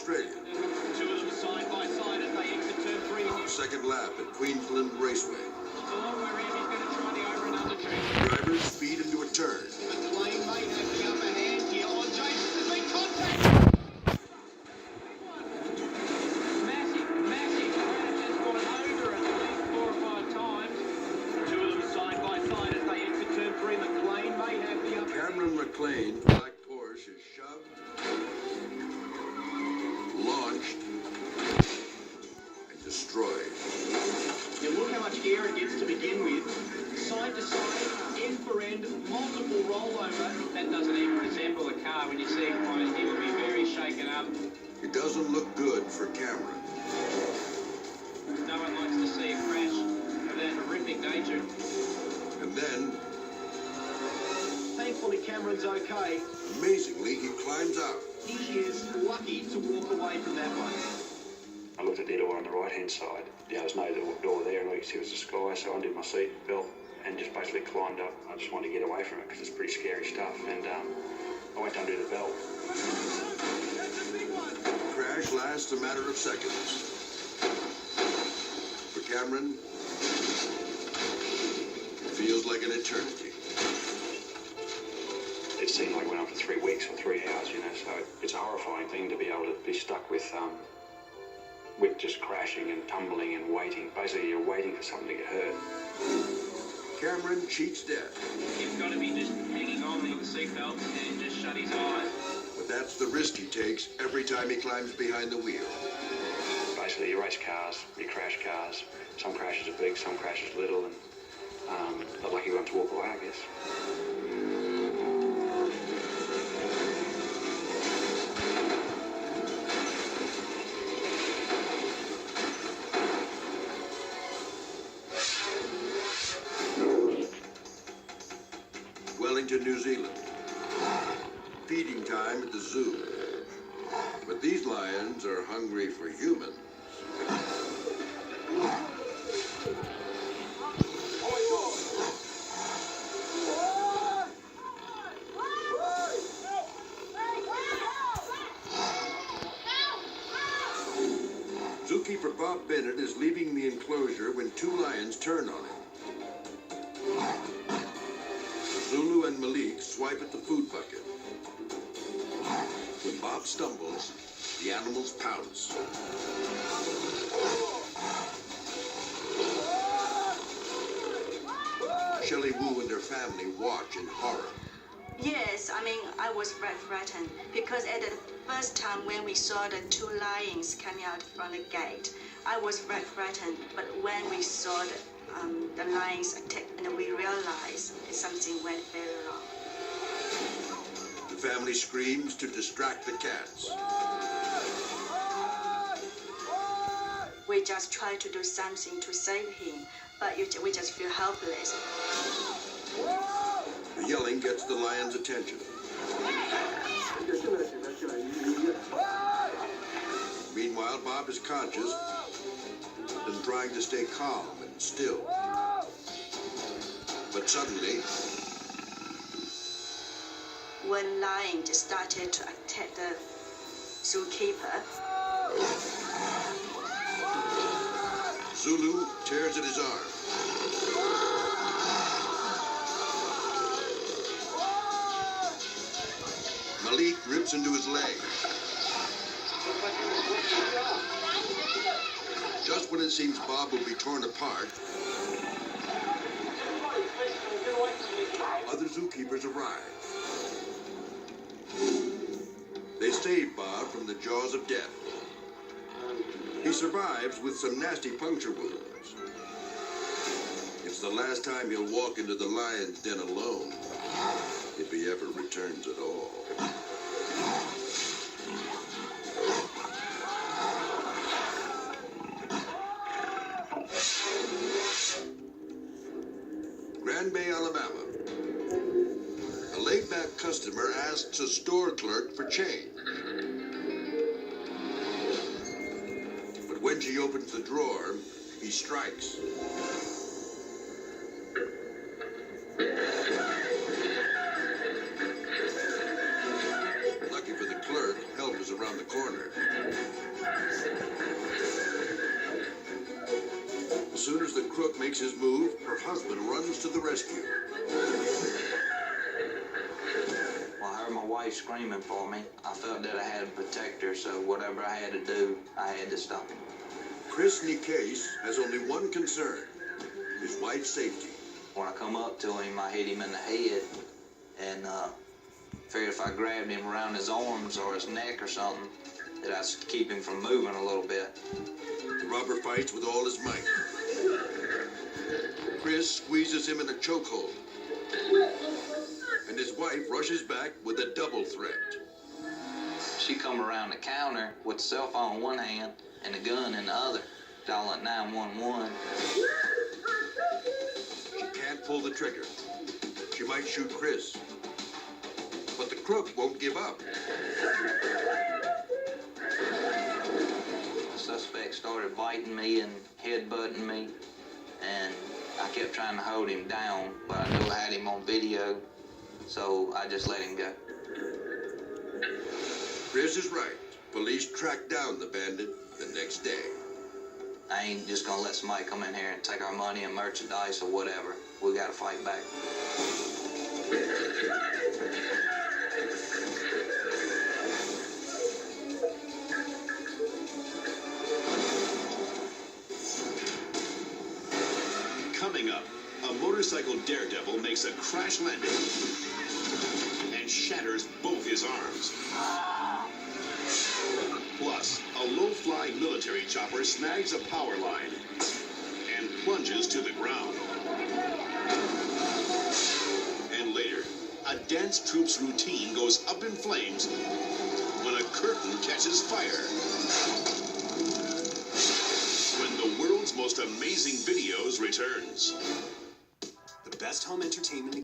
Australia. Two of them side by side as they exit turn 3. Second lap at Queensland Raceway. Along where Andy's going to try the over and under trick. Drivers speed into a turn. McLean may have the upper hand here. Oh, Jason has been contact. Massive crash has gone over at least 4 or 5 times. Two of them side by side as they exit turn 3. McLean may have the upper hand. Cameron McLean's black Porsche is shoved, launched, and destroyed. You look how much gear it gets to begin with. Side to side, end for end, multiple rollover. That doesn't even resemble a car when you see it close. It will be very shaken up. It doesn't look good for Cameron. No one likes to see a crash of that horrific nature. And then, Thankfully, Cameron's okay. amazingly, he climbs out. He is lucky to walk away from that one. I looked at the door on the right-hand side. There was no door there, and all you could see was the sky, so I undid my seat belt and just basically climbed up. I just wanted to get away from it because it's pretty scary stuff, and I went to undo the belt. The crash lasts a matter of seconds. For Cameron, it feels like an eternity. It seemed like it went on for 3 weeks or 3 hours, you know, so it's a horrifying thing to be able to be stuck with just crashing and tumbling and waiting. Basically, you're waiting for something to get hurt. Cameron cheats death. He's got to be just hanging on to the seatbelt and just shut his eyes. But that's the risk he takes every time he climbs behind the wheel. Basically, you race cars, you crash cars. Some crashes are big, some crashes little, and the lucky ones walk away, I guess. Wellington, New Zealand. Feeding time at the zoo. But these lions are hungry for humans. Zookeeper Bob Bennett is leaving the enclosure when 2 lions turn on him. Zulu and Malik swipe at the food bucket. When Bob stumbles, the animals pounce. Shelley Wu and her family watch in horror. Yes, I was very frightened because at the first time when we saw the 2 lions coming out from the gate, I was very frightened. But when we saw the lions attack, and we realized something went very wrong. The family screams to distract the cats. We just try to do something to save him, but we just feel helpless. The yelling gets the lions' attention. Meanwhile, Bob is conscious and trying to stay calm and still. But suddenly, one lion just started to attack the zookeeper. Zulu tears at his arm. Malik rips into his leg. Just when it seems Bob will be torn apart, other zookeepers arrive. They save Bob from the jaws of death. He survives with some nasty puncture wounds. It's the last time he'll walk into the lion's den alone, if he ever returns at all. Grand Bay, Alabama. A laid-back customer asks a store clerk for change. But when she opens the drawer, he strikes. Lucky for the clerk, help is around the corner. makes his move, her husband runs to the rescue. Well, I heard my wife screaming for me. I felt that I had to protect her, so whatever I had to do, I had to stop him. Chris Nicase has only one concern, his wife's safety. When I come up to him, I hit him in the head, and figured if I grabbed him around his arms or his neck or something, that I'd keep him from moving a little bit. The robber fights with all his might. Chris squeezes him in a chokehold, and his wife rushes back with a double threat. She come around the counter with the cell phone in one hand and the gun in the other, dialing 911. She can't pull the trigger. She might shoot Chris. But the crook won't give up. The suspect started biting me and headbutting me, and I kept trying to hold him down, but I knew I had him on video, so I just let him go. Chris is right. Police tracked down the bandit the next day. I ain't just gonna let somebody come in here and take our money and merchandise or whatever. We gotta fight back. Coming up, a motorcycle daredevil makes a crash landing and shatters both his arms. Plus, a low-flying military chopper snags a power line and plunges to the ground. And later, a dance troupe's routine goes up in flames when a curtain catches fire. When the world's most amazing videos returns. The best home entertainment.